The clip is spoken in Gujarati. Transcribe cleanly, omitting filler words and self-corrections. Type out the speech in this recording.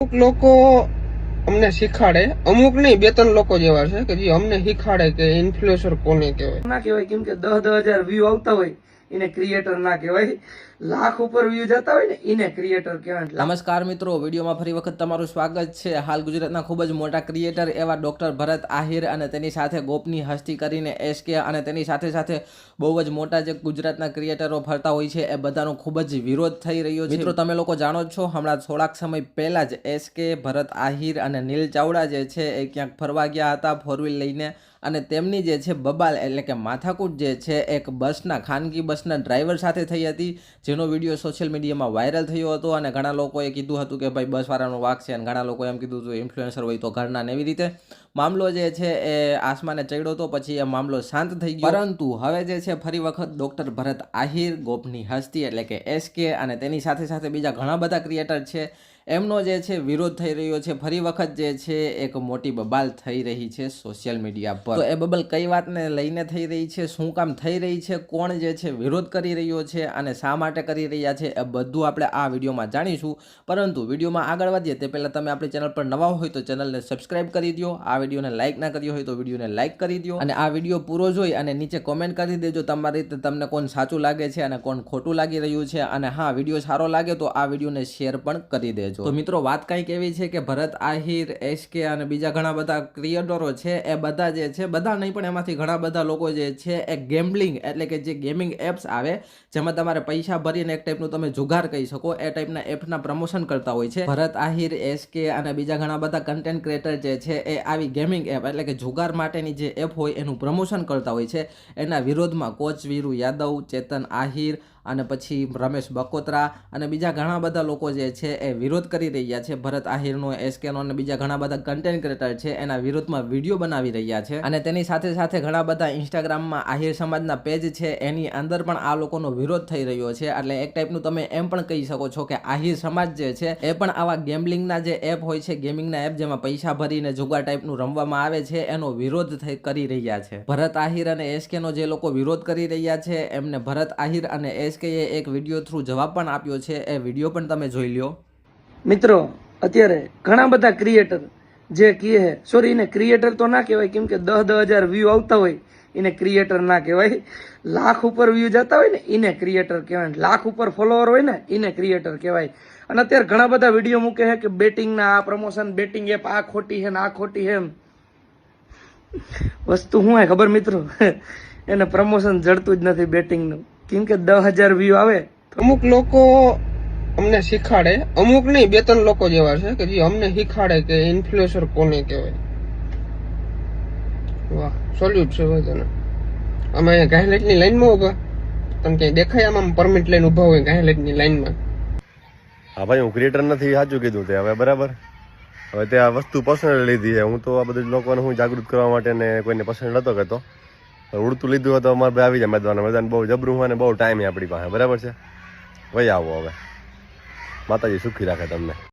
અમુક લોકો અમને શીખાડે, અમુક નહીં, બે ત્રણ લોકો જેવા છે કે જે અમને શીખાડે કે ઇન્ફ્લુએન્સર કોને કહેવાય. ના કહેવાય, કેમ કે 10,000 વ્યૂ આવતા હોય એને ક્રિએટર ના કહેવાય. લાખ ઉપર વ્યૂ જતા હોય ને એને ક્રિએટર કહેવાય. નમસ્કાર મિત્રો, વિડીયોમાં ફરી વખત તમારું સ્વાગત છે. હાલ ગુજરાતના ખૂબ જ મોટા ક્રિએટર એવા ડોક્ટર ભરત આહિર અને તેની સાથે ગોપની હસ્તી કરીને એસકે અને તેની સાથે સાથે બહુ જ મોટા જે ગુજરાતના ક્રિએટરો ફરતા હોય છે એ બધાનો ખૂબ જ વિરોધ થઈ રહ્યો છે. મિત્રો તમે લોકો જાણો જ છો, હમણાં થોડાક સમય પહેલા જ એસકે, ભરત આહિર અને નીલ ચાવડા જે છે એ ક્યાંક ફરવા ગયા હતા ફોર વ્હીલ લઈને, અને તેમની જે છે બબાલ એટલે કે માથાકૂટ જે છે એક બસના, ખાનગી બસના ડ્રાઈવર સાથે થઈ હતી, જેનો વિડીયો સોશિયલ મીડિયામાં વાયરલ થયો હતો. અને ઘણા લોકોએ કીધું હતું કે ભાઈ બસવાળાનો વાંક છે, અને ઘણા લોકોએ એમ કીધું હતું ઇન્ફ્લુએન્સર હોય તો ઘરના ને એવી રીતે મામલો જે છે એ આસમાને ચડ્યો હતો. પછી એ મામલો શાંત થઈ ગયો, પરંતુ હવે જે છે ફરી વખત ડોક્ટર ભરત આહિર, ગોપની હસ્તી એટલે કે એસકે અને તેની સાથે સાથે બીજા ઘણા બધા ક્રિએટર છે એમનો જે છે વિરોધ થઈ રહ્યો છે. ફરી વખત જે છે એક મોટી બબાલ થઈ રહી છે સોશિયલ મીડિયા પર. તો એ બબલ કઈ વાતને લઈને થઈ રહી છે, શું કામ થઈ રહી છે, કોણ જે છે વિરોધ કરી રહ્યો છે અને શા માટે કરી રહ્યા છે, એ બધું આપણે આ વિડીયોમાં જાણીશું. પરંતુ વિડીયોમાં આગળ વધીએ તે પહેલાં તમે આપણી ચેનલ પર નવા હોય તો ચેનલને સબસ્ક્રાઇબ કરી દો, આ વિડીયોને લાઇક ના કર્યો હોય તો વિડીયોને લાઇક કરી દો, અને આ વિડીયો પૂરો જોઈ અને નીચે કોમેન્ટ કરી દેજો તમારી રીતે તમને કોણ સાચું લાગે છે અને કોણ ખોટું લાગી રહ્યું છે. અને હા, વિડીયો સારો લાગે તો આ વિડીયોને શેર પણ કરી દેજો. તો મિત્રો વાત કંઈક એવી છે કે ભરત આહિર, એસકે અને બીજા ઘણા બધા ક્રિએટરો છે એ બધા જે છે, બધા નહીં પણ એમાંથી ઘણા બધા લોકો જે છે એ ગેમ્બલિંગ એટલે કે જે ગેમિંગ એપ્સ આવે જેમાં તમારે પૈસા ભરીને એક ટાઈપનું તમે જુગાર કહી શકો એ ટાઈપના એપના પ્રમોશન કરતા હોય છે. ભરત આહિર, એસકે અને બીજા ઘણા બધા કન્ટેન્ટ ક્રિએટર જે છે એ આવી ગેમિંગ એપ એટલે કે જુગાર માટેની જે એપ હોય એનું પ્રમોશન કરતા હોય છે. એના વિરોધમાં કોચ વીરુ યાદવ, ચેતન આહિર અને પછી રમેશ બકોત્રા અને બીજા ઘણા બધા લોકો જે છે એ વિરોધ કરી રહ્યા છે. ભરત આહિરનો, એસકેનો અને બીજા ઘણા બધા કન્ટેન્ટ ક્રિએટર છે એના વિરોધમાં વિડીયો બનાવી રહ્યા છે. અને તેની સાથે સાથે ઘણા બધા ઇન્સ્ટાગ્રામમાં આહિર સમાજના પેજ છે એની અંદર પણ આ લોકોનો વિરોધ થઈ રહ્યો છે. એટલે એક ટાઈપનું તમે એમ પણ કહી શકો છો કે આહિર સમાજ જે છે એ પણ આવા ગેમ્બલિંગના જે એપ હોય છે, ગેમિંગના એપ જેમાં પૈસા ભરીને જુગાર ટાઈપનું રમવામાં આવે છે એનો વિરોધ કરી રહ્યા છે. ભરત આહિર અને એસકેનો જે લોકો વિરોધ કરી રહ્યા છે એમને ભરત આહિર અને એસકે એક વિડીયો થ્રુ જવાબ પણ આપ્યો છે. એ વિડીયો પણ તમે જોઈ લ્યો. મિત્રો અત્યારે ઘણા બધા ક્રિએટર જે કહે, સોરી એને ક્રિએટર તો ના કહેવાય, કેમ કે 10,000 વ્યૂ આવતા હોય એને ક્રિએટર ના કહેવાય. લાખ ઉપર વ્યૂ જતા હોય ને એને ક્રિએટર કહેવાય. લાખ ઉપર ફોલોવર હોય ને એને ક્રિએટર કહેવાય. અને અત્યારે ઘણા બધા વિડીયો મૂકે છે કે બેટિંગના આ પ્રમોશન, બેટિંગ એપ આ ખોટી છે ને આ ખોટી છે. એમ વસ્તુ શું હોય ખબર મિત્રો, એને પ્રમોશન જડતું જ નથી બેટિંગનું, કેમ કે 10,000 વ્યૂ આવે. અમુક લોકો અમને શીખાડે, અમુક નહીં, બે ત્રણ લોકો જેવા છે કે જે અમને શીખાડે કે ઇન્ફ્લુએન્સર કોને કહેવાય. વાહ, સોલ્યુટ છે ભાઈ તને. અમે અહીંયા ગાયલેટની લાઈનમાં ઉભા, તમે ક્યાંય દેખાય આમાં પરમિટ લઈને ઉભા હોય ગાયલેટની લાઈનમાં? હા ભાઈ, હું ક્રિએટર નથી, સાચું કીધું તે. હવે બરાબર, હવે તે આ વસ્તુ પર્સનલ લીધી છે. હું તો આ બધું લોકોને હું જાગૃત કરવા માટે ને કોઈને પસંદ નતો કરતો. ઉડતું લીધું હોય તો અમારે ભાઈ આવી જાય મેદાન. મેદાન બહુ જબરું હોય ને બહુ ટાઈમ આપણી પાસે, બરાબર છે. ભાઈ આવો, હવે માતાજી સુખી રાખે તમને.